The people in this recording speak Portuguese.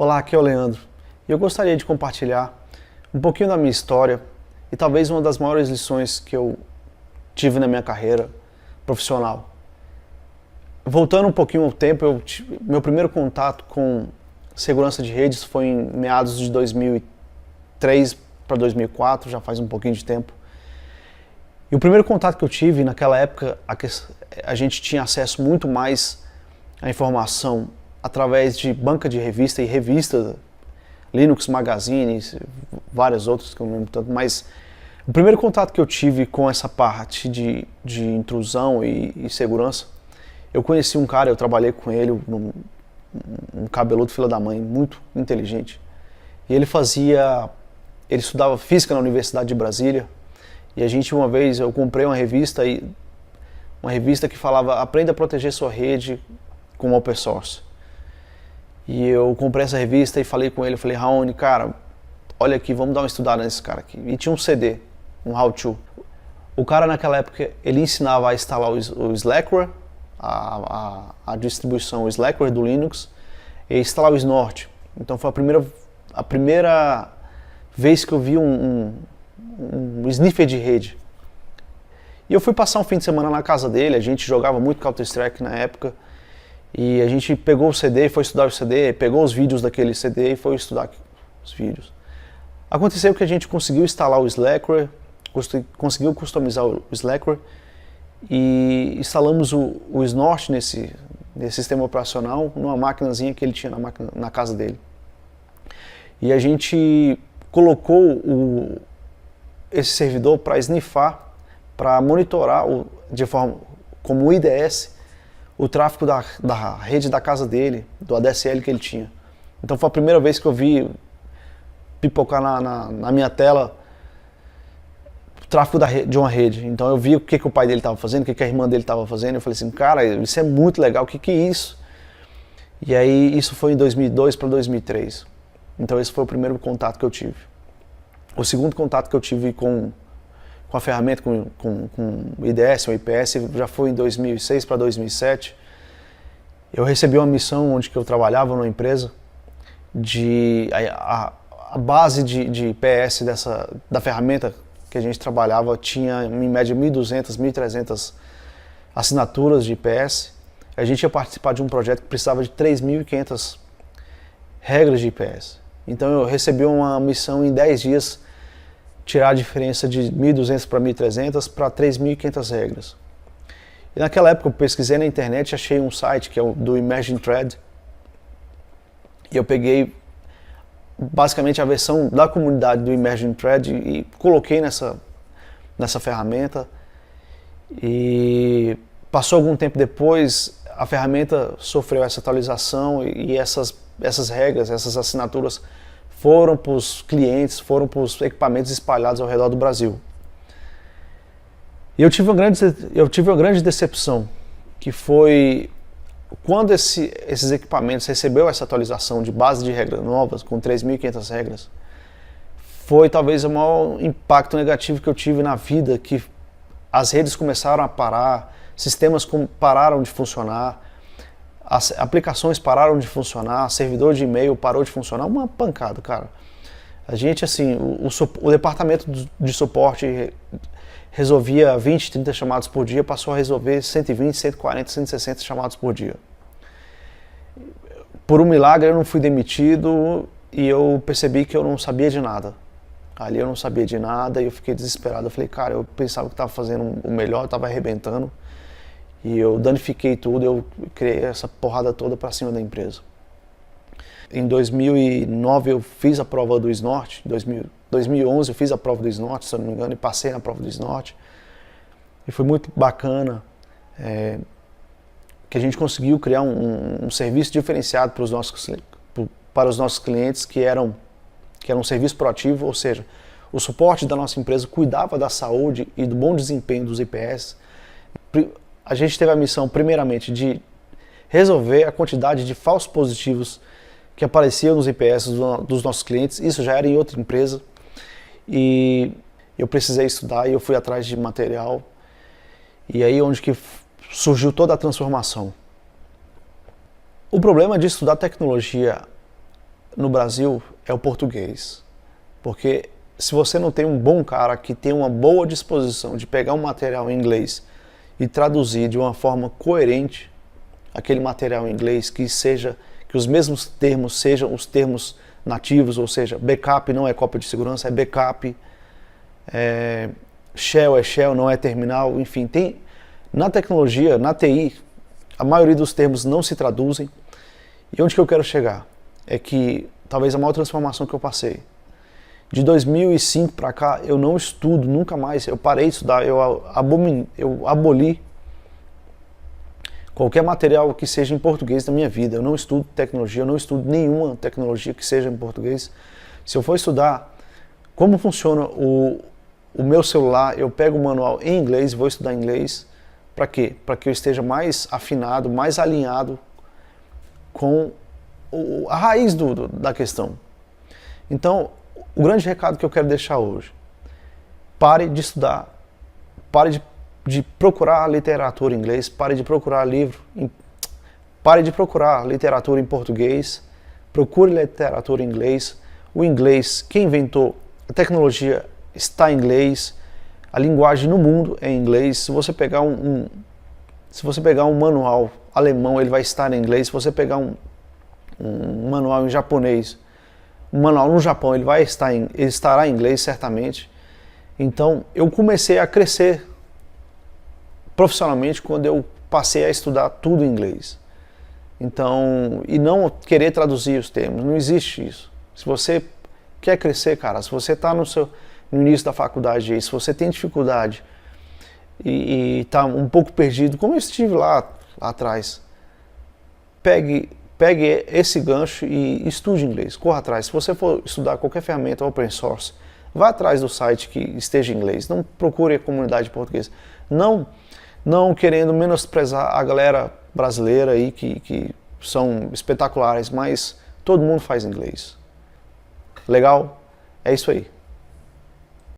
Olá, aqui é o Leandro e eu gostaria de compartilhar um pouquinho da minha história e talvez uma das maiores lições que eu tive na minha carreira profissional. Voltando um pouquinho ao tempo, meu primeiro contato com segurança de redes foi em meados de 2003 para 2004, já faz um pouquinho de tempo. E o primeiro contato que eu tive naquela época, a gente tinha acesso muito mais à informação através de banca de revista e revista, Linux Magazine, várias outras que eu não lembro tanto, mas o primeiro contato que eu tive com essa parte de intrusão e segurança, eu conheci um cara, eu trabalhei com ele, um cabeludo filho da mãe, muito inteligente, e ele estudava física na Universidade de Brasília, e uma vez eu comprei uma revista que falava aprenda a proteger sua rede com open source. E eu comprei essa revista e falei com ele, falei, Raoni, cara, olha aqui, vamos dar uma estudada nesse cara aqui. E tinha um CD, um how-to. O cara naquela época, ele ensinava a instalar o Slackware, a distribuição Slackware do Linux, e instalar o Snort. Então foi a primeira vez que eu vi um sniffer de rede. E eu fui passar um fim de semana na casa dele, a gente jogava muito Counter-Strike na época, e a gente pegou o CD e foi estudar o CD, pegou os vídeos daquele CD e foi estudar os vídeos. Aconteceu que a gente conseguiu instalar o Slackware, conseguiu customizar o Slackware e instalamos o Snort nesse sistema operacional numa maquinazinha que ele tinha na casa dele. E a gente colocou esse servidor para sniffar, para monitorar de forma como o IDS, o tráfego da rede da casa dele, do ADSL que ele tinha. Então foi a primeira vez que eu vi pipocar na minha tela o tráfego de uma rede. Então eu vi o que o pai dele estava fazendo, o que a irmã dele estava fazendo. Eu falei assim, cara, isso é muito legal, o que é isso? E aí isso foi em 2002 para 2003. Então esse foi o primeiro contato que eu tive. O segundo contato que eu tive com a ferramenta, com o IDS, o IPS, já foi em 2006 para 2007. Eu recebi uma missão onde eu trabalhava numa empresa, a base de IPS da ferramenta que a gente trabalhava tinha em média 1.200, 1.300 assinaturas de IPS. A gente ia participar de um projeto que precisava de 3.500 regras de IPS. Então eu recebi uma missão em 10 dias, tirar a diferença de 1.200 para 1.300 para 3.500 regras. E naquela época eu pesquisei na internet, achei um site que é o do Imagine Thread, e eu peguei basicamente a versão da comunidade do Imagine Thread e coloquei nessa ferramenta, e passou algum tempo depois, a ferramenta sofreu essa atualização e essas regras, essas assinaturas foram para os clientes, foram para os equipamentos espalhados ao redor do Brasil. E eu tive uma grande decepção, que foi quando esses equipamentos recebeu essa atualização de base de regras novas, com 3.500 regras, foi talvez o maior impacto negativo que eu tive na vida, que as redes começaram a parar, sistemas pararam de funcionar, as aplicações pararam de funcionar, servidor de e-mail parou de funcionar, uma pancada, cara. A gente, assim, o departamento de suporte resolvia 20, 30 chamados por dia, passou a resolver 120, 140, 160 chamados por dia. Por um milagre eu não fui demitido e eu percebi que eu não sabia de nada. Ali eu não sabia de nada e eu fiquei desesperado. Eu falei, cara, eu pensava que estava fazendo o melhor, estava arrebentando. E eu danifiquei tudo, eu criei essa porrada toda para cima da empresa. Em 2009 eu fiz a prova do Snort, em 2011 eu fiz a prova do Snort, se eu não me engano, e passei na prova do Snort. E foi muito bacana que a gente conseguiu criar um serviço diferenciado para os nossos clientes, que era um serviço proativo, ou seja, o suporte da nossa empresa cuidava da saúde e do bom desempenho dos IPS. A gente teve a missão, primeiramente, de resolver a quantidade de falsos positivos que apareciam nos IPS dos nossos clientes. Isso já era em outra empresa. E eu precisei estudar e eu fui atrás de material. E aí onde que surgiu toda a transformação. O problema de estudar tecnologia no Brasil é o português. Porque se você não tem um bom cara que tem uma boa disposição de pegar um material em inglês e traduzir de uma forma coerente aquele material em inglês, que os mesmos termos sejam os termos nativos, ou seja, backup não é cópia de segurança, é backup, shell é shell, não é terminal, enfim, na tecnologia, na TI, a maioria dos termos não se traduzem. E onde que eu quero chegar? É que talvez a maior transformação que eu passei, de 2005 para cá, eu não estudo nunca mais, eu parei de estudar, eu aboli qualquer material que seja em português na minha vida. Eu não estudo tecnologia, eu não estudo nenhuma tecnologia que seja em português. Se eu for estudar como funciona o meu celular, eu pego o manual em inglês e vou estudar inglês. Para quê? Para que eu esteja mais afinado, mais alinhado com a raiz da questão. Então, o grande recado que eu quero deixar hoje: pare de estudar, pare de procurar literatura em inglês, pare de procurar pare de procurar literatura em português, procure literatura em inglês. O inglês, quem inventou a tecnologia está em inglês, a linguagem no mundo é em inglês. Se você pegar um manual alemão, ele vai estar em inglês. Se você pegar um manual em japonês, um manual no Japão, ele estará em inglês certamente. Então, eu comecei a crescer profissionalmente quando eu passei a estudar tudo em inglês. Então, e não querer traduzir os termos, não existe isso. Se você quer crescer, cara, se você está no início da faculdade, se você tem dificuldade e está um pouco perdido, como eu estive lá atrás, pegue esse gancho e estude inglês, corra atrás. Se você for estudar qualquer ferramenta open source, vá atrás do site que esteja em inglês, não procure a comunidade portuguesa. Não querendo menosprezar a galera brasileira aí que são espetaculares, mas todo mundo faz inglês. Legal? É isso aí.